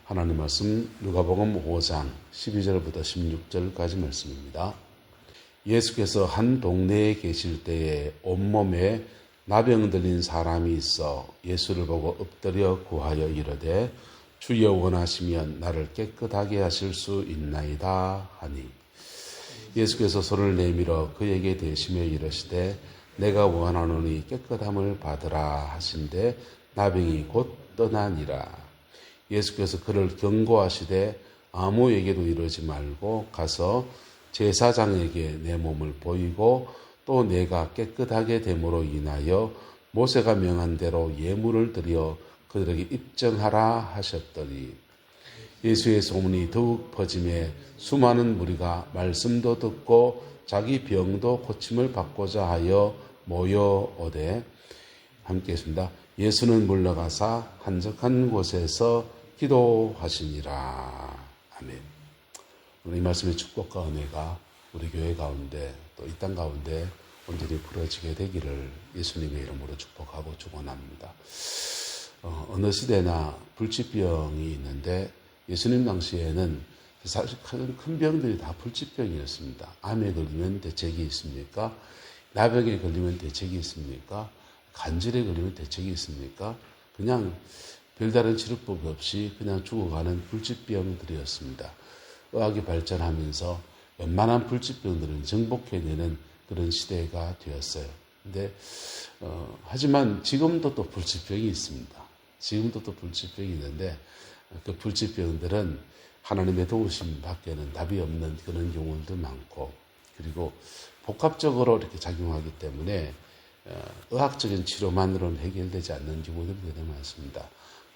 하나님 말씀 누가복음 5장 12절부터 16절까지 말씀입니다. 예수께서 한 동네에 계실 때에 온몸에 나병 들린 사람이 있어 예수를 보고 엎드려 구하여 이르되 주여 원하시면 나를 깨끗하게 하실 수 있나이다 하니 예수께서 손을 내밀어 그에게 대시며 이르시되 내가 원하노니 깨끗함을 받으라 하신대 나병이 곧 떠나니라. 예수께서 그를 경고하시되 아무에게도 이르지 말고 가서 제사장에게 내 몸을 보이고 또 내가 깨끗하게 됨으로 인하여 모세가 명한 대로 예물을 드려 그들에게 입증하라 하셨더니 예수의 소문이 더욱 퍼짐에 수많은 무리가 말씀도 듣고 자기 병도 고침을 받고자 하여 모여오되 함께 했습니다. 예수는 물러가사 한적한 곳에서 기도하시니라. 아멘. 오늘 이 말씀의 축복과 은혜가 우리 교회 가운데 또 이 땅 가운데 온전히 부러지게 되기를 예수님의 이름으로 축복하고 축원합니다. 어느 시대나 불치병이 있는데 예수님 당시에는 사실 큰 병들이 다 불치병이었습니다. 암에 걸리면 대책이 있습니까? 나병에 걸리면 대책이 있습니까? 간질에 걸리면 대책이 있습니까? 그냥 별다른 치료법 없이 그냥 죽어가는 불치병들이었습니다. 의학이 발전하면서 웬만한 불치병들은 정복해내는 그런 시대가 되었어요. 근데 하지만 지금도 또 불치병이 있습니다. 지금도 또 불치병이 있는데 그 불치병들은 하나님의 도우심 밖에는 답이 없는 그런 경우도 많고 그리고 복합적으로 이렇게 작용하기 때문에 의학적인 치료만으로는 해결되지 않는 경우들이 되게 많습니다.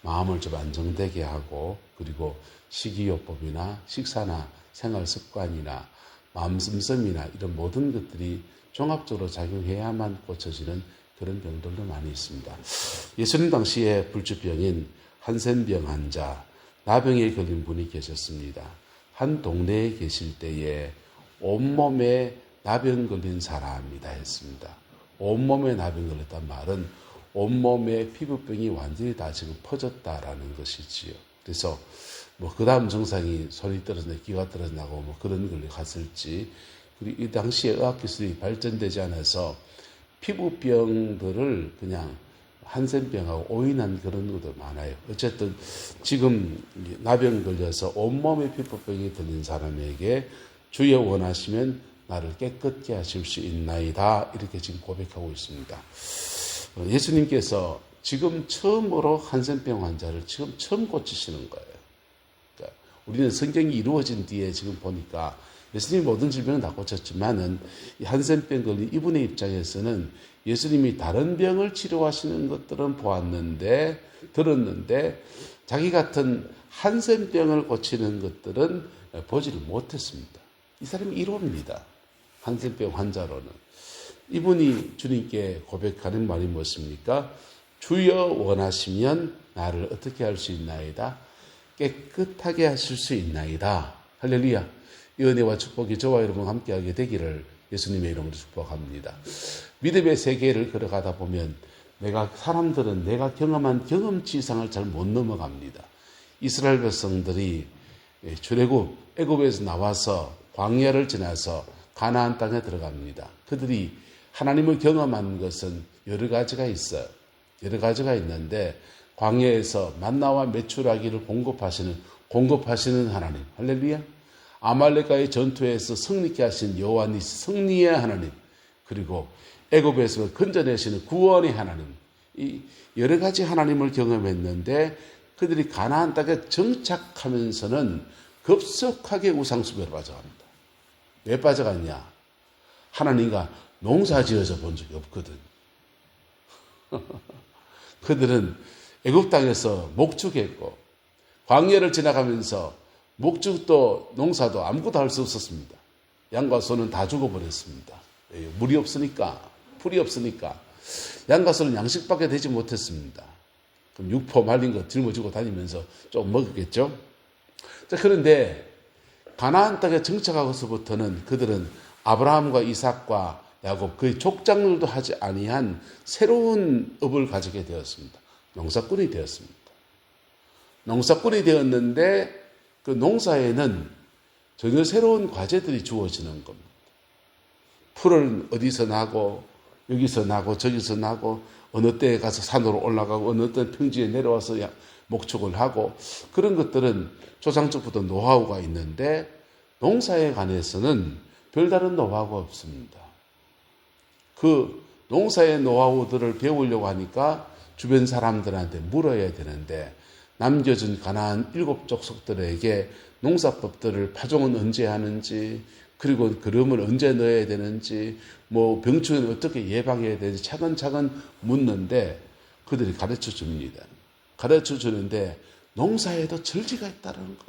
마음을 좀 안정되게 하고 그리고 식이요법이나 식사나 생활습관이나 마음씀씀이나 이런 모든 것들이 종합적으로 작용해야만 고쳐지는 그런 병들도 많이 있습니다. 예수님 당시에 불치병인 한센병 환자, 나병에 걸린 분이 계셨습니다. 한 동네에 계실 때에 온몸에 나병 걸린 사람이다 했습니다. 온몸에 나병 걸렸단 말은 온몸에 피부병이 완전히 다 지금 퍼졌다라는 것이지요. 그래서 그 다음 증상이 손이 떨어진다, 기가 떨어진다고 그런 걸로 갔을지, 그리고 이 당시에 의학기술이 발전되지 않아서 피부병들을 그냥 한센병하고 오인한 그런 것도 많아요. 어쨌든 지금 나병 걸려서 온몸에 피부병이 들린 사람에게 주여 원하시면 나를 깨끗게 하실 수 있나이다. 이렇게 지금 고백하고 있습니다. 예수님께서 지금 처음으로 한센병 환자를 지금 처음 고치시는 거예요. 그러니까 우리는 성경이 이루어진 뒤에 지금 보니까 예수님이 모든 질병은 다 고쳤지만은 이 한센병 걸린 이분의 입장에서는 예수님이 다른 병을 치료하시는 것들은 들었는데 자기 같은 한센병을 고치는 것들은 보지를 못했습니다. 이 사람이 1호입니다. 한센병 환자로는. 이분이 주님께 고백하는 말이 무엇입니까? 주여 원하시면 나를 어떻게 할 수 있나이다? 깨끗하게 하실 수 있나이다. 할렐루야. 이 은혜와 축복이 저와 여러분 함께하게 되기를 예수님의 이름으로 축복합니다. 믿음의 세계를 걸어가다 보면 사람들은 내가 경험한 경험치 이상을 잘 못 넘어갑니다. 이스라엘 백성들이 출애굽 애굽에서 나와서 광야를 지나서 가나안 땅에 들어갑니다. 그들이 하나님을 경험한 것은 여러 가지가 있어요. 여러 가지가 있는데 광야에서 만나와 메추라기를 공급하시는 하나님. 할렐루야. 아말렉과의 전투에서 승리케 하신 여호와니시 승리의 하나님. 그리고 애굽에서 건져내시는 구원의 하나님. 이 여러 가지 하나님을 경험했는데 그들이 가나안 땅에 정착하면서는 급속하게 우상숭배로 빠져갑니다. 왜 빠져갔냐? 하나님과 농사지어서 본 적이 없거든. 그들은 애굽 땅에서 목축했고 광야를 지나가면서 목축도 농사도 아무것도 할 수 없었습니다. 양과 소는 다 죽어버렸습니다. 물이 없으니까, 풀이 없으니까 양과 소는 양식밖에 되지 못했습니다. 그럼 육포 말린 거 짊어지고 다니면서 좀 먹었겠죠. 자, 그런데 가나안 땅에 정착하고서부터는 그들은 아브라함과 이삭과 야곱 그의 족장들도 하지 아니한 새로운 업을 가지게 되었습니다. 농사꾼이 되었습니다. 농사꾼이 되었는데 그 농사에는 전혀 새로운 과제들이 주어지는 겁니다. 풀은 어디서 나고 여기서 나고 저기서 나고 어느 때에 가서 산으로 올라가고 어느 때 평지에 내려와서 목축을 하고 그런 것들은 조상적부터 노하우가 있는데 농사에 관해서는 별다른 노하우가 없습니다. 그 농사의 노하우들을 배우려고 하니까 주변 사람들한테 물어야 되는데 남겨진 가나안 7족속들에게 농사법들을 파종은 언제 하는지 그리고 그름을 언제 넣어야 되는지 뭐 병충해는 어떻게 예방해야 되는지 차근차근 묻는데 그들이 가르쳐 줍니다. 가르쳐 주는데 농사에도 절기가 있다는 거.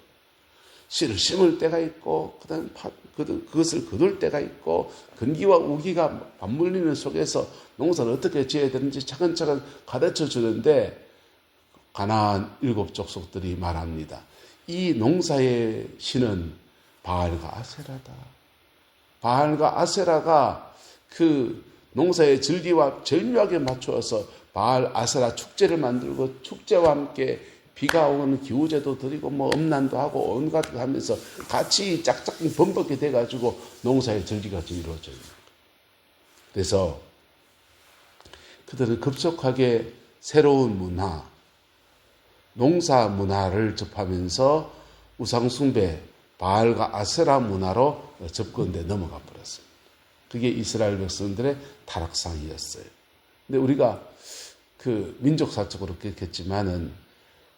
씨를 심을 때가 있고 그다음 그것을 거둘 때가 있고 건기와 우기가 맞물리는 속에서 농사를 어떻게 지어야 되는지 차근차근 가르쳐 주는데 가나안 7족속들이 말합니다. 이 농사의 신은 바알과 아세라다. 바알과 아세라가 그 농사의 절기와 절묘하게 맞추어서 바알 아세라 축제를 만들고 축제와 함께 비가 오는 기후제도 드리고 뭐 음란도 하고 온갖 거 하면서 같이 짝짝 범벅이 돼가지고 농사의 절기가 이루어져요. 그래서 그들은 급속하게 새로운 문화, 농사 문화를 접하면서 우상숭배, 바알과 아세라 문화로 접근돼 넘어가 버렸습니다. 그게 이스라엘 백성들의 타락상이었어요. 근데 우리가 그 민족사적으로 그렇겠지만은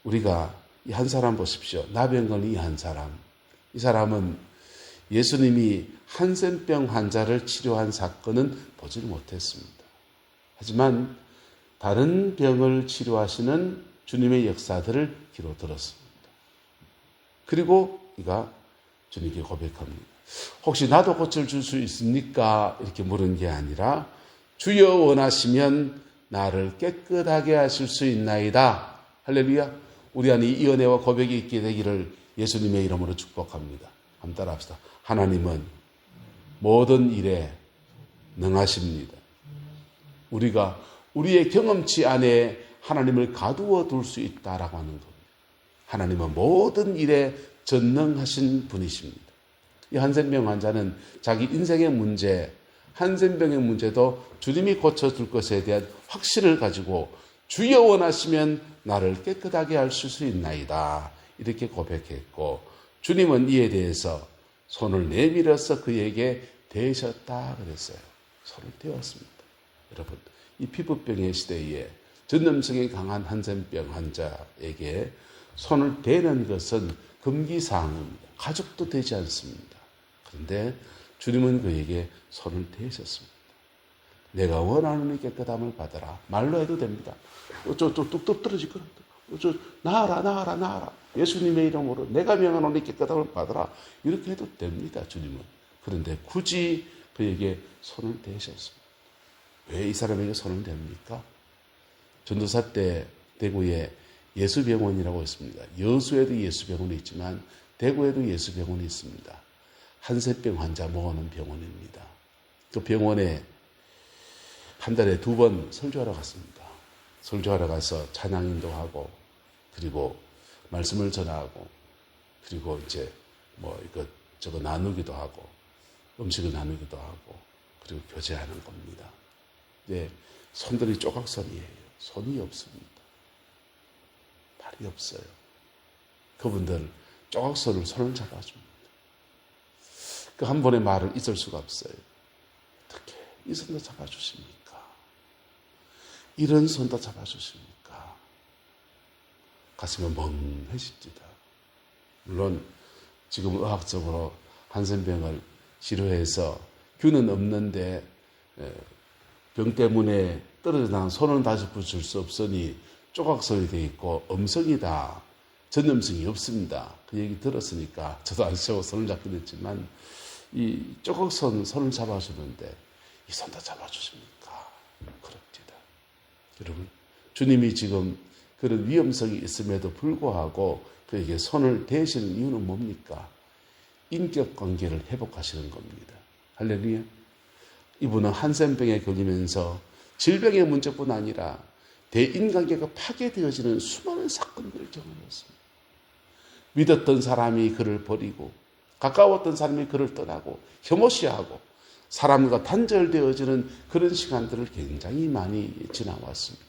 우리가 이 한 사람 보십시오. 나병건 이 한 사람. 이 사람은 예수님이 한센병 환자를 치료한 사건은 보지 못했습니다. 하지만 다른 병을 치료하시는 주님의 역사들을 귀로 들었습니다. 그리고 이가 주님께 고백합니다. 혹시 나도 고쳐줄 수 있습니까? 이렇게 물은 게 아니라 주여 원하시면 나를 깨끗하게 하실 수 있나이다. 할렐루야. 우리 안에 이 은혜와 고백이 있게 되기를 예수님의 이름으로 축복합니다. 한번 따라합시다. 하나님은 모든 일에 능하십니다. 우리가 우리의 경험치 안에 하나님을 가두어 둘 수 있다라고 하는 겁니다. 하나님은 모든 일에 전능하신 분이십니다. 이 한센병 환자는 자기 인생의 문제, 한센병의 문제도 주님이 고쳐줄 것에 대한 확신을 가지고 주여 원하시면 나를 깨끗하게 하실 수 있나이다. 이렇게 고백했고 주님은 이에 대해서 손을 내밀어서 그에게 대셨다 그랬어요. 손을 대었습니다. 여러분, 이 피부병의 시대에 전염성이 강한 한센병 환자에게 손을 대는 것은 금기사항입니다. 가족도 되지 않습니다. 그런데 주님은 그에게 손을 대셨습니다. 내가 원하는 깨끗함을 받아라. 말로 해도 됩니다. 뚝뚝 떨어질 거라. 나아라. 예수님의 이름으로 내가 명하노니 깨끗함을 받아라. 이렇게 해도 됩니다. 주님은. 그런데 굳이 그에게 손을 대셨습니다. 왜 이 사람에게 손을 댑니까? 전도사 때 대구에 예수병원이라고 있습니다. 여수에도 예수병원이 있지만 대구에도 예수병원이 있습니다. 한센병 환자 모으는 병원입니다. 그 병원에 한 달에 2번 설교하러 갔습니다. 설교하러 가서 찬양 인도하고 그리고 말씀을 전하고 그리고 이제 뭐 이것저것 나누기도 하고 음식을 나누기도 하고 그리고 교제하는 겁니다. 네, 손들이 조각선이에요. 손이 없습니다. 발이 없어요. 그분들 조각선을 손을 잡아줍니다. 그 한 번의 말을 잊을 수가 없어요. 어떻게 이 손도 잡아주십니까? 이런 손도 잡아주십니까? 가슴이 멍해집니다. 물론 지금 의학적으로 한센병을 치료해서 균은 없는데 병 때문에 떨어져 나간 손은 다시 붙일 수 없으니 조각선이 되어 있고 음성이다. 전염성이 없습니다. 그 얘기 들었으니까 저도 안 쓰고 손을 잡게 됐지만 이 조각선 손을 잡아주는데 이 손도 잡아주십니까? 그럽니다. 여러분, 주님이 지금 그런 위험성이 있음에도 불구하고 그에게 손을 대시는 이유는 뭡니까? 인격관계를 회복하시는 겁니다. 할렐루야. 이분은 한센병에 걸리면서 질병의 문제뿐 아니라 대인관계가 파괴되어지는 수많은 사건들을 경험했습니다. 믿었던 사람이 그를 버리고 가까웠던 사람이 그를 떠나고 혐오시하고 사람과 단절되어지는 그런 시간들을 굉장히 많이 지나왔습니다.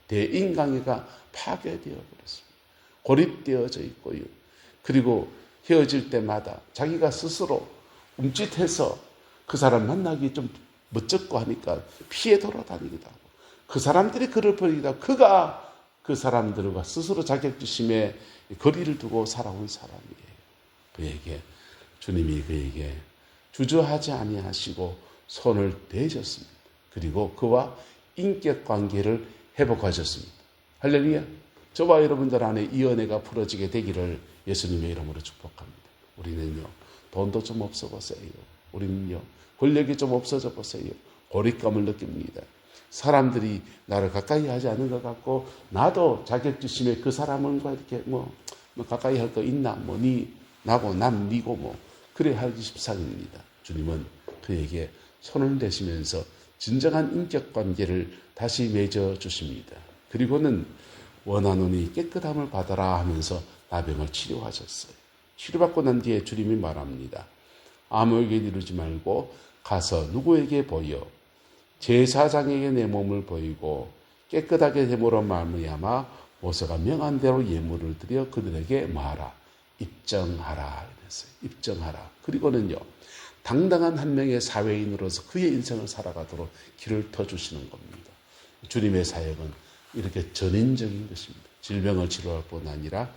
대인관계가 파괴되어 버렸습니다. 고립되어져 있고요. 그리고 헤어질 때마다 자기가 스스로 움찔해서 그 사람 만나기 좀 멋쩍고 하니까 피해 돌아다니기도 하고 그 사람들이 그를 버리기도 하고 그가 그 사람들과 스스로 자격지심에 거리를 두고 살아온 사람이에요. 그에게 주님이 그에게 주저하지 아니하시고 손을 대셨습니다. 그리고 그와 인격관계를 회복하셨습니다. 할렐루야. 저와 여러분들 안에 이 은혜가 풀어지게 되기를 예수님의 이름으로 축복합니다. 우리는요, 돈도 좀 없어 보세요. 우리는요, 권력이 좀 없어져 보세요. 고립감을 느낍니다. 사람들이 나를 가까이 하지 않는 것 같고 나도 자격지심에 그 사람과 이렇게 뭐 가까이 할 거 있나 나고 남 니고 그래 하기 십상입니다. 주님은 그에게 손을 대시면서 진정한 인격관계를 다시 맺어 주십니다. 그리고는 원하노니 깨끗함을 받아라 하면서 나병을 치료하셨어요. 치료받고 난 뒤에 주님이 말합니다. 아무에게 이르지 말고 가서 누구에게 보여 제사장에게 내 몸을 보이고 깨끗하게 됨으로 말미암아 모세가 명한 대로 예물을 드려 그들에게 말하라. 입증하라. 그랬어요. 입증하라. 그리고는요. 당당한 한 명의 사회인으로서 그의 인생을 살아가도록 길을 터주시는 겁니다. 주님의 사역은 이렇게 전인적인 것입니다. 질병을 치료할 뿐 아니라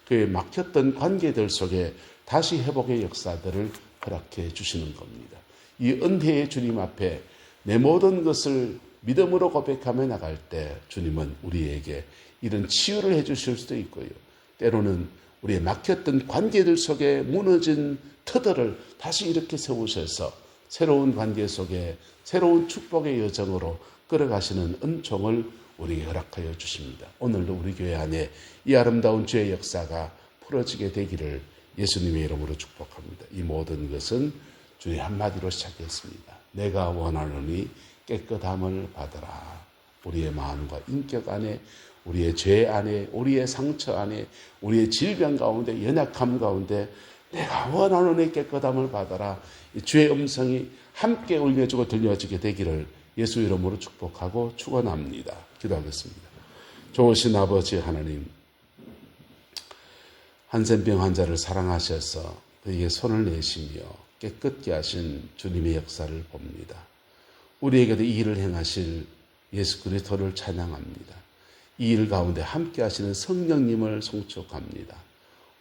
그의 막혔던 관계들 속에 다시 회복의 역사들을 허락해 주시는 겁니다. 이 은혜의 주님 앞에 내 모든 것을 믿음으로 고백하며 나갈 때 주님은 우리에게 이런 치유를 해 주실 수도 있고요. 때로는 우리의 막혔던 관계들 속에 무너진 터들을 다시 이렇게 세우셔서 새로운 관계 속에 새로운 축복의 여정으로 끌어가시는 은총을 우리에게 허락하여 주십니다. 오늘도 우리 교회 안에 이 아름다운 주의 역사가 풀어지게 되기를 예수님의 이름으로 축복합니다. 이 모든 것은 주의 한마디로 시작했습니다. 내가 원하노니 깨끗함을 받아라. 우리의 마음과 인격 안에 우리의 죄 안에 우리의 상처 안에 우리의 질병 가운데 연약함 가운데 내가 원하노니 깨끗함을 받아라. 이 주의 음성이 함께 울려주고 들려지게 되기를 예수 이름으로 축복하고 축원합니다. 기도하겠습니다. 좋으신 아버지 하나님, 한센병 환자를 사랑하셔서 그에게 손을 내시며 깨끗게 하신 주님의 역사를 봅니다. 우리에게도 이 일을 행하실 예수 그리스도를 찬양합니다. 이 일 가운데 함께 하시는 성령님을 송축합니다.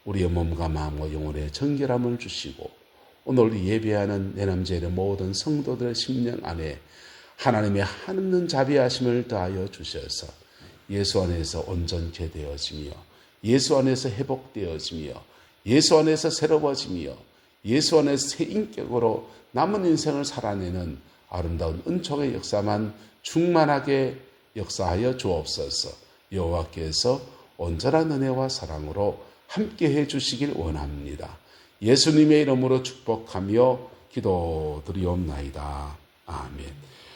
우리의 몸과 마음과 영혼의 정결함을 주시고 오늘 예배하는 내 남자의 모든 성도들의 심령 안에 하나님의 한없는 자비하심을 더하여 주셔서 예수 안에서 온전케 되어지며 예수 안에서 회복되어지며 예수 안에서 새로워지며 예수 안에서 새 인격으로 남은 인생을 살아내는 아름다운 은총의 역사만 충만하게 역사하여 주옵소서. 여호와께서 온전한 은혜와 사랑으로 함께해 주시길 원합니다. 예수님의 이름으로 축복하며 기도드리옵나이다. 아멘.